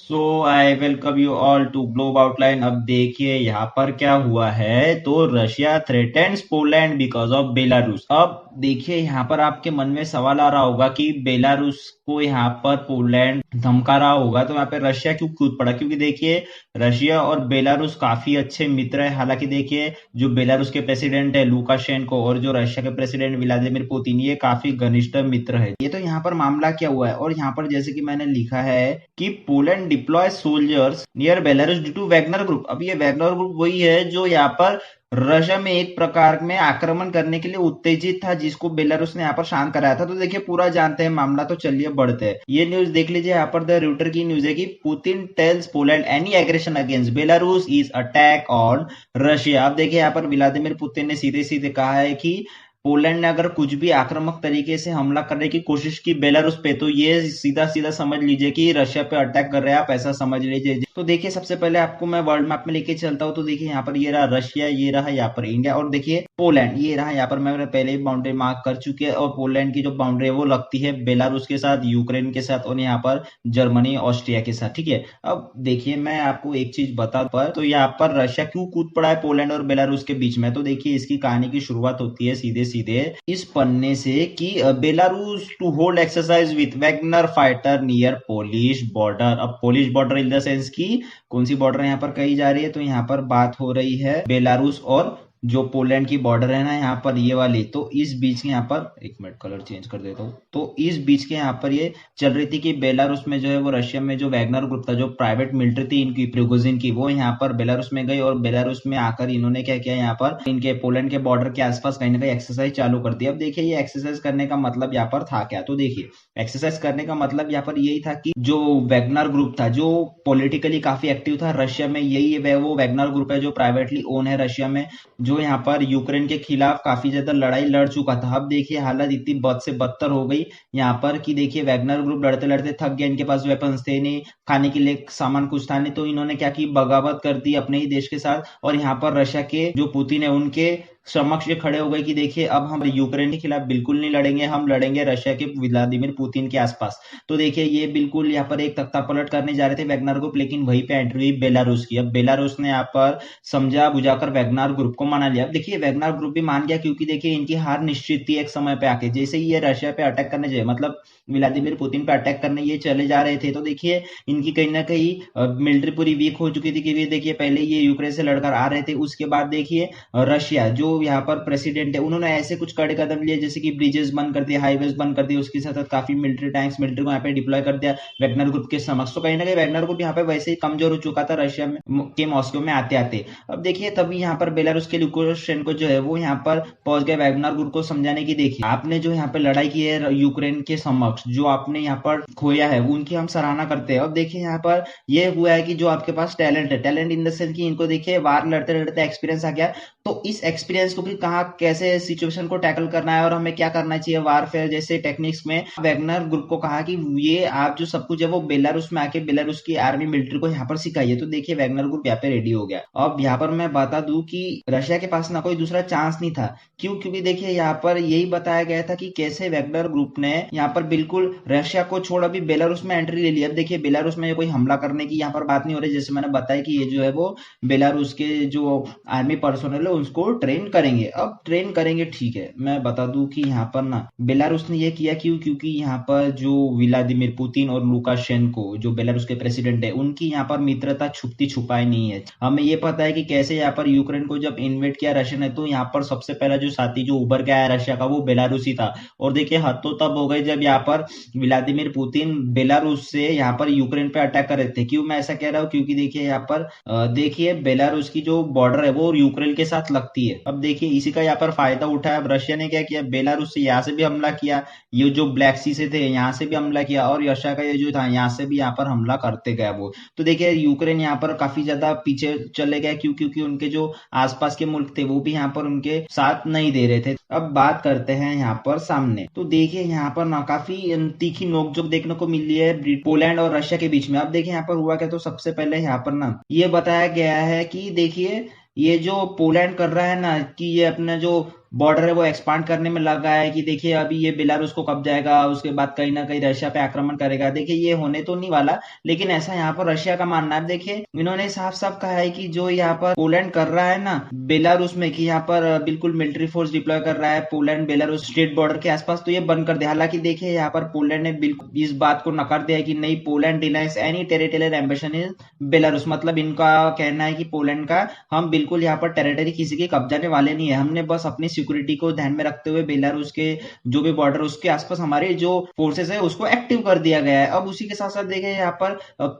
So I welcome you all to globe outline. अब देखिए यहाँ पर क्या हुआ है। तो Russia threatens Poland because of Belarus. अब देखिए यहाँ पर आपके मन में सवाल आ रहा होगा कि बेलारूस को यहाँ पर पोलैंड धमका रहा होगा तो यहाँ पे रशिया क्यों कूद पड़ा, क्योंकि देखिए रशिया और बेलारूस काफी अच्छे मित्र है। हालांकि देखिए जो बेलारूस के प्रेसिडेंट है लुकाशेंको और जो रशिया के प्रेसिडेंट व्लादिमीर पुतिन ये काफी घनिष्ठ मित्र है। ये तो यहाँ पर मामला क्या हुआ है, और यहाँ पर जैसे कि मैंने लिखा है कि Poland deploy soldiers near Belarus due to Wagner group. अब ये वैगनर ग्रुप वही है जो यहाँ पर रशिया में एक प्रकार में आक्रमण करने के लिए उत्तेजित था, जिसको बेलारूस ने यहाँ पर शांत कराया था। तो देखिए पूरा जानते हैं मामला, तो चलिए बढ़ते हैं। ये न्यूज देख लीजिए, यहाँ पर द रूटर की न्यूज है कि Putin tells Poland any aggression against Belarus is attack on Russia. अब देखिए यहाँ पर व्लादिमीर पुतिन ने सीधे सीधे कहा है कि पोलैंड ने अगर कुछ भी आक्रामक तरीके से हमला करने की कोशिश की बेलारूस पे, तो ये सीधा सीधा समझ लीजिए कि रशिया पे अटैक कर रहे हैं, आप ऐसा समझ लीजिए। तो देखिए सबसे पहले आपको मैं वर्ल्ड मैप में लेके चलता हूँ। तो देखिए यहाँ पर ये रहा रशिया, ये रहा यहाँ पर इंडिया, और देखिए पोलैंड ये रहा। यहाँ पर मैं पहले ही बाउंड्री मार्क कर चुके हैं, और पोलैंड की जो बाउंड्री है वो लगती है बेलारूस के साथ, यूक्रेन के साथ, और यहाँ पर जर्मनी ऑस्ट्रिया के साथ। ठीक है, अब देखिए मैं आपको एक चीज बता पर, तो यहाँ पर रशिया क्यों कूद पड़ा है पोलैंड और बेलारूस के बीच में। तो देखिए इसकी कहानी की शुरुआत होती है सीधे सीधे इस पन्ने से कि Belarus to hold exercise with Wagner fighter near Polish border. अब Polish border in the sense की कौन सी बॉर्डर यहाँ पर कही जा रही है, तो यहाँ पर बात हो रही है बेलारूस और जो पोलैंड की बॉर्डर है ना यहाँ पर ये वाली। तो इस बीच के यहाँ पर एक मिनट कलर चेंज कर देता हूँ। तो इस बीच के यहाँ पर ये चल रही थी कि बेलारूस में जो है वो रशिया में जो वैगनर ग्रुप था, जो प्राइवेट मिलिट्री थी इनकी प्रिगोजिन की, वो यहाँ पर बेलारूस में गई, और बेलारूस में आकर इन्होंने क्या किया, यहाँ पर इनके पोलैंड के बॉर्डर के आसपास कहीं ना कहीं एक्सरसाइज चालू कर दी। अब देखिए ये एक्सरसाइज करने का मतलब यहाँ पर था क्या, तो देखिए एक्सरसाइज करने का मतलब यहाँ पर यही था कि जो वैगनर ग्रुप था जो पॉलिटिकली काफी एक्टिव था रशिया में, यही वो वैगनर ग्रुप है जो प्राइवेटली ओन है रशिया में, जो यहाँ पर यूक्रेन के खिलाफ काफी ज्यादा लड़ाई लड़ चुका था। अब देखिए हालत इतनी बद से बदतर हो गई यहाँ पर कि देखिए वैगनर ग्रुप लड़ते लड़ते थक गया, इनके पास वेपन्स थे नहीं, खाने के लिए सामान कुछ था नहीं, तो इन्होंने क्या की, बगावत कर दी अपने ही देश के साथ, और यहाँ पर रशिया के जो पुतिन है उनके समक्ष ये खड़े हो गए कि देखिए अब हम यूक्रेन के खिलाफ बिल्कुल नहीं लड़ेंगे, हम लड़ेंगे रशिया के व्लादिमीर पुतिन के आसपास। तो देखिए ये बिल्कुल यहाँ पर एक तख्ता पलट करने जा रहे थे वैगनर ग्रुप, लेकिन वहीं पे एंट्री हुई बेलारूस की। अब बेलारूस ने यहाँ पर समझा बुझाकर वैगनर ग्रुप को मना लिया। अब देखिए वैगनर ग्रुप भी मान गया, क्योंकि देखिए इनकी हार निश्चित थी एक समय पे आके। जैसे ही ये रशिया पे अटैक करने जाए, मतलब व्लादिमीर पुतिन पे अटैक करने ये चले जा रहे थे, तो देखिए इनकी कहीं ना कहीं मिलिट्री पूरी वीक हो चुकी थी, क्योंकि देखिए पहले ये यूक्रेन से लड़कर आ रहे थे। उसके बाद देखिए रशिया जो यहाँ पर प्रेसिडेंट है उन्होंने ऐसे कुछ कड़े कदम लिए जैसे कि ब्रिजेस बंद कर दिए, हाईवेज बंद कर दिए, उसके साथ साथ काफी मिलिट्री टैंक्स मिलिट्री को यहाँ पे डिप्लॉय कर दिया वैगनर ग्रुप के समक्ष। तो कहीं ना कहीं वैगनर ग्रुप यहाँ पे वैसे ही कमजोर हो चुका था रशिया में के मॉस्को में आते आते। अब देखिए तभी यहाँ पर बेलारूस के लुकाशेंको जो है वो यहाँ पर पहुंच गए वैगनर ग्रुप को समझाने की, देखिए आपने जो यहाँ पे लड़ाई की है यूक्रेन के समक्ष, जो आपने यहाँ पर खोया है उनकी हम सराहना करते हैं। अब देखिए यहाँ पर ये हुआ है कि जो आपके पास टैलेंट है, टैलेंट इन द सेंस कि इनको देखिए वार लड़ते लड़ते एक्सपीरियंस आ गया, तो इस एक्सपीरियंस को कि कहाँ कैसे सिचुएशन को टैकल करना है और हमें क्या करना चाहिए वारफेयर जैसे टेक्निक्स में, वैगनर ग्रुप को कहा कि ये आप जो सब कुछ है वो बेलारूस में आके बेलारूस की आर्मी मिलिट्री को यहाँ पर सिखाइए। तो देखिए वैगनर ग्रुप यहाँ पे रेडी हो गया। अब यहाँ पर मैं बता दूं कि रशिया के पास ना कोई दूसरा चांस नहीं था। क्यों, क्योंकि देखिए यहाँ पर यही बताया गया था कि कैसे वैगनर ग्रुप ने यहाँ पर बिल्कुल रशिया को छोड़ अभी बेलारूस में एंट्री ले ली। अब देखिए बेलारूस में कोई हमला करने की यहाँ पर बात नहीं हो रही, जैसे मैंने बताया कि ये जो है वो बेलारूस के जो आर्मी पर्सोनल है उसको ट्रेन करेंगे। अब ट्रेन करेंगे ठीक है, मैं बता दूं कि यहाँ पर ना बेलारूस ने ये किया क्यों, क्योंकि यहाँ पर जो व्लादिमीर पुतिन और लुकाशेंको जो बेलारूस के प्रेसिडेंट है उनकी यहाँ पर मित्रता छुपती छुपाई नहीं है। हमें ये पता है कि कैसे यहाँ पर यूक्रेन को जब इन्वेट किया रशिया ने, तो यहाँ पर सबसे पहला जो साथी जो उभर के आया रशिया का वो बेलारूस ही था। और देखिए हद तो तब हो गई जब यहाँ पर व्लादिमीर पुतिन बेलारूस से यहाँ पर यूक्रेन पे अटैक कर रहे थे। क्यों मैं ऐसा कह रहा हूँ, क्योंकि देखिए यहाँ पर देखिए बेलारूस की जो बॉर्डर है वो यूक्रेन के साथ लगती है। अब देखिए इसी का यहाँ पर फायदा उठाया। अब रशिया ने क्या किया, बेलारूस से यहाँ से भी हमला किया, ये जो ब्लैक सी से थे यहाँ से भी हमला किया, और रशिया का ये जो था यहाँ से भी यहाँ पर हमला करते गया वो। तो देखिए यूक्रेन यहाँ पर काफी ज्यादा पीछे चले गए, क्यों, क्योंकि उनके जो आसपास के मुल्क थे वो भी यहाँ पर उनके साथ नहीं दे रहे थे। अब बात करते हैं यहाँ पर सामने, तो देखिए यहाँ पर ना काफी तीखी नोकझोंक देखने को मिली है पोलैंड और रशिया के बीच में। अब देखिए यहाँ पर हुआ क्या, तो सबसे पहले यहाँ पर ना ये बताया गया है कि देखिए ये जो पोलैंड कर रहा है ना कि ये अपना जो बॉर्डर है वो एक्सपांड करने में लगा है कि देखिए अभी ये बेलारूस को कब जाएगा, उसके बाद कहीं ना कहीं रशिया पे आक्रमण करेगा। देखिए ये होने तो नहीं वाला, लेकिन ऐसा यहाँ पर रशिया का मानना है। देखिए इन्होंने साफ साफ कहा है कि जो यहाँ पर पोलैंड कर रहा है ना बेलारूस में, कि यहाँ पर बिल्कुल मिलिट्री फोर्स डिप्लॉय कर रहा है पोलैंड बेलारूस स्टेट बॉर्डर के आसपास, तो ये बंद कर दे। हालांकि देखिए यहाँ पर पोलैंड ने बिल्कुल इस बात को नकार दिया है कि नहीं, Poland denies any territorial ambition इन बेलारूस। मतलब इनका कहना है कि पोलैंड का हम बिल्कुल यहाँ पर टेरिटरी किसी के कब्जाने वाले नहीं है, हमने बस अपनी सिक्योरिटी को ध्यान में रखते हुए बेलारूस के जो भी बॉर्डर उसके आसपास हमारे जो फोर्सेस है उसको एक्टिव कर दिया गया है। अब उसी के साथ साथ देखिए यहाँ पर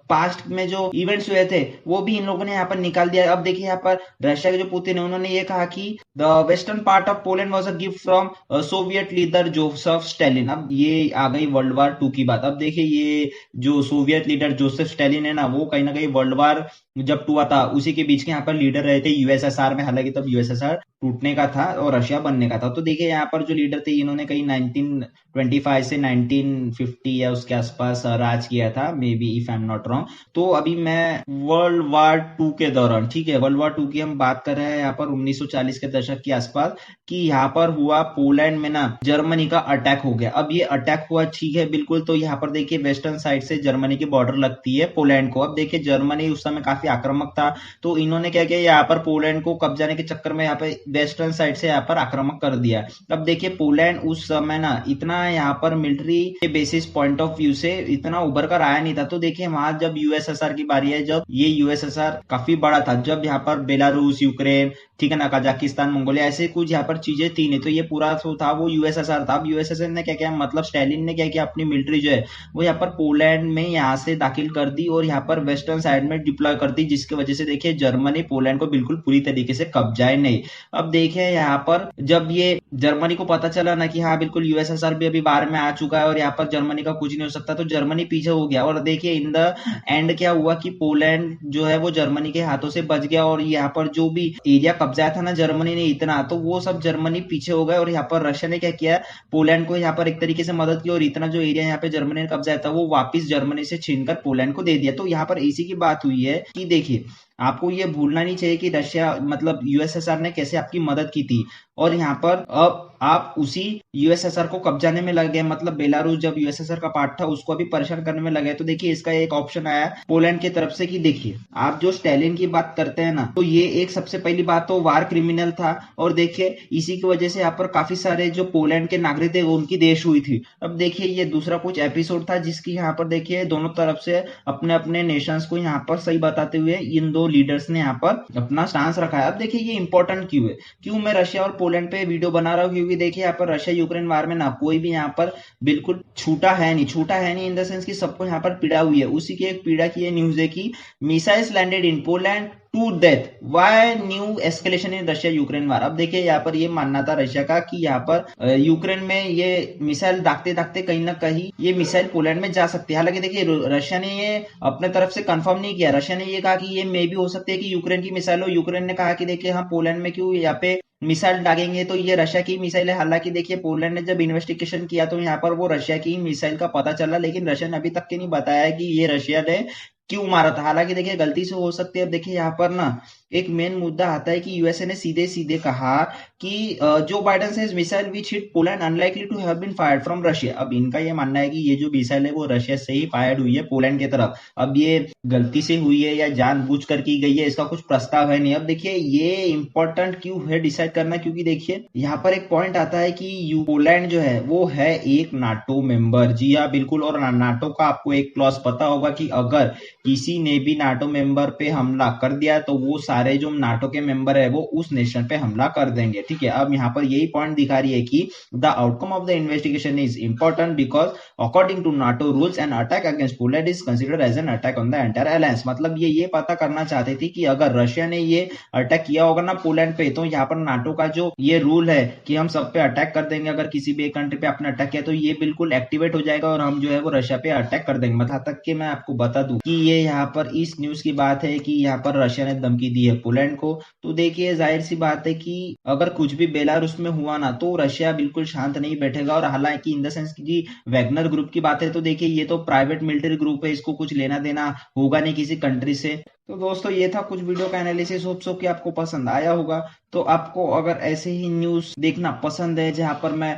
पास्ट में जो इवेंट्स हुए थे वो भी इन लोगों ने यहाँ पर निकाल दिया। अब देखिए यहाँ पर रशिया के जो पुतिन है उन्होंने ये कहा कि the western part of Poland was a gift from Soviet leader Joseph Stalin. अब ये आ गई वर्ल्ड वार 2 की बात। अब देखिए ये जो सोवियत लीडर जोसेफ स्टालिन है ना, वो कहीं ना कहीं वर्ल्ड वार जब हुआ था उसी के बीच के यहाँ पर लीडर रहे थे यूएसएसआर में। हालांकि तब यूएसएसआर टूटने का था और रशिया बनने का था। तो देखिए यहाँ पर जो लीडर थे इन्होंने कहीं 1925 से 1950 या उसके आसपास राज किया था, may be if I am not wrong. तो अभी मैं वर्ल्ड वार 2 के दौरान, ठीक है, वर्ल्ड वार 2 की हम बात कर रहे हैं यहाँ पर 1940 के दशक के आसपास, कि यहाँ पर हुआ पोलैंड में ना जर्मनी का अटैक हो गया। अब ये अटैक हुआ, ठीक है, बिल्कुल। तो यहाँ पर देखिए वेस्टर्न साइड से जर्मनी की बॉर्डर लगती है पोलैंड को। अब देखिए जर्मनी उस समय काफी आक्रामक था, तो इन्होंने क्या किया, यहाँ पर पोलैंड को कब्जाने के चक्कर में यहाँ पे वेस्टर्न साइड से यहाँ पर आक्रामक कर दिया। अब देखिए पोलैंड उस समय ना इतना यहाँ पर मिलिट्री के बेसिस पॉइंट ऑफ व्यू से इतना उभर कर आया नहीं था। तो देखिए वहां जब यूएसएसआर की बारी है, जब ये यूएसएसआर काफी बड़ा था, जब यहाँ पर बेलारूस, यूक्रेन, ठीक है ना, कजाकिस्तान, मंगोलिया, ऐसे कुछ यहाँ पर चीजें थी नहीं, तो ये पूरा जो था वो यूएसएसआर था। अब यूएसएसआर ने क्या किया, मतलब स्टालिन ने क्या किया, अपनी मिलिट्री जो है वो यहाँ पर पोलैंड में यहाँ से दाखिल कर दी और यहाँ पर वेस्टर्न साइड में डिप्लॉय कर दी, जिसकी वजह से देखिए जर्मनी पोलैंड को बिल्कुल पूरी तरीके से कब्जाए नहीं। अब देखिए यहाँ पर जब ये जर्मनी को पता चला ना कि हाँ बिल्कुल यूएसएसआर भी अभी बाहर में आ चुका है और यहाँ पर जर्मनी का कुछ नहीं हो सकता, तो जर्मनी पीछे हो गया। और देखिए इन द एंड क्या हुआ कि पोलैंड जो है वो जर्मनी के हाथों से बच गया और यहाँ पर जो भी एरिया कब्जा था ना जर्मनी ने इतना, तो वो सब जर्मनी पीछे हो गए। और यहाँ पर रशिया ने क्या किया, पोलैंड को यहाँ पर एक तरीके से मदद की और इतना जो एरिया यहाँ पे जर्मनी ने कब्जा था वो वापिस जर्मनी से छीनकर पोलैंड को दे दिया। तो यहाँ पर इसी की बात हुई है कि देखिए आपको ये भूलना नहीं चाहिए कि रशिया मतलब यूएसएसआर ने कैसे आपकी मदद की थी और यहाँ पर अब आप उसी यूएसएसआर को कब्जाने में लग गए। मतलब बेलारूस जब यूएसएसआर का पार्ट था उसको अभी परेशान करने में लगे। तो देखिए इसका एक ऑप्शन आया पोलैंड की तरफ से कि देखिए आप जो स्टालिन की बात करते हैं ना, तो ये एक सबसे पहली बात तो वार क्रिमिनल था और देखिए इसी की वजह से यहाँ पर काफी सारे जो पोलैंड के नागरिक थे उनकी देश हुई थी। अब देखिए ये दूसरा कुछ एपिसोड था जिसकी यहाँ पर देखिए दोनों तरफ से अपने अपने नेशंस को यहाँ पर सही बताते हुए इन दो लीडर्स ने यहाँ पर अपना स्टांस रखा है। अब देखिए ये इंपॉर्टेंट क्यों है, क्यों मैं रशिया और पोलैंड पे वीडियो बना रहा हूँ, क्योंकि देखिए यहाँ पर रशिया यूक्रेन वार में ना कोई भी यहाँ पर बिल्कुल छूटा है नहीं इन द सेंस कि सबको यहाँ पर पीड़ा हुई है। उसी की एक पीड़ा की ये न्यूज है कि missiles landed in Poland two death, why new escalation in Russia Ukraine war. अब देखिए यहाँ पर ये मानना था रशिया का कि यहाँ पर यूक्रेन में ये मिसाइल दागते दागते कहीं ना कहीं ये मिसाइल पोलैंड में जा सकती है। हालांकि देखिए रशिया ने ये अपने तरफ से कंफर्म नहीं किया। रशिया ने ये कहा कि ये मे भी हो सकती है कि यूक्रेन की मिसाइल हो। यूक्रेन ने कहा कि देखिए हम पोलैंड में क्यों यहाँ पे मिसाइल दागेंगे, तो ये रशिया की मिसाइल है। हालांकि देखिए पोलैंड ने जब इन्वेस्टिगेशन किया तो यहाँ पर वो रशिया की मिसाइल का पता चला, लेकिन रशिया ने अभी तक के नहीं बताया कि ये रशिया ने क्यों मारा था। हालांकि देखिए गलती से हो सकती है। अब देखिए यहाँ पर ना एक मेन मुद्दा आता है कि यूएसए ने सीधे सीधे कहा कि Joe Biden says missile which hit Poland unlikely to have been fired from Russia. अब इनका ये मानना है कि ये जो मिसाइल है वो रशिया से ही फायर्ड हुई है पोलैंड की तरफ। अब ये गलती से हुई है या जानबूझ कर की गई है इसका कुछ प्रस्ताव है नहीं। अब देखिए ये इंपॉर्टेंट क्यों है डिसाइड करना, क्योंकि देखिए यहाँ पर एक पॉइंट आता है कि पोलैंड जो है वो है एक नाटो मेंबर। जी हाँ बिल्कुल। और नाटो का आपको एक क्लॉज पता होगा कि अगर किसी ने भी नाटो मेंबर पे हमला कर दिया तो वो सारे जो नाटो के मेंबर है वो उस नेशन पे हमला कर देंगे, ठीक है। अब यहाँ पर यही पॉइंट दिखा रही है कि the outcome of the investigation is important because according to NATO rules an attack against Poland is considered as an attack on the entire alliance. मतलब ये पता करना चाहते थे कि अगर रशिया ने ये अटैक किया होगा ना पोलैंड पे, तो यहाँ पर नाटो का जो ये रूल है कि हम सब पे अटैक कर देंगे, अगर किसी भी एक कंट्री पे आपने अटैक किया तो ये बिल्कुल एक्टिवेट हो जाएगा और हम जो है वो रशिया पे अटैक कर देंगे। मतलब तक कि मैं आपको बता दूं कि ये यहाँ पर इस न्यूज की बात है कि यहाँ पर रशिया ने धमकी दी है पोलैंड को। तो देखिए जाहिर सी बात है कि अगर कुछ भी बेलारूस में हुआ ना तो रशिया बिल्कुल शांत नहीं बैठेगा। और हालांकि इन द सेंस की वैगनर ग्रुप की बात है तो देखिए ये तो प्राइवेट मिलिट्री ग्रुप है, इसको कुछ लेना देना होगा नहीं किसी कंट्री से। तो दोस्तों ये था कुछ वीडियो का एनालिसिस, होप सो कि आपको पसंद आया होगा। तो आपको अगर ऐसे ही न्यूज देखना पसंद है जहां पर मैं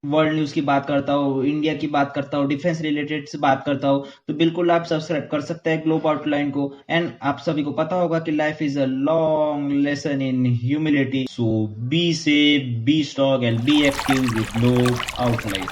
वर्ल्ड न्यूज की बात करता हूँ, इंडिया की बात करता हूँ, डिफेंस रिलेटेड से बात करता हूँ, तो बिल्कुल आप सब्सक्राइब कर सकते हैं ग्लोब आउटलाइन को। एंड आप सभी को पता होगा कि life is a long lesson in humility, so be safe, be strong and be active with globe outline.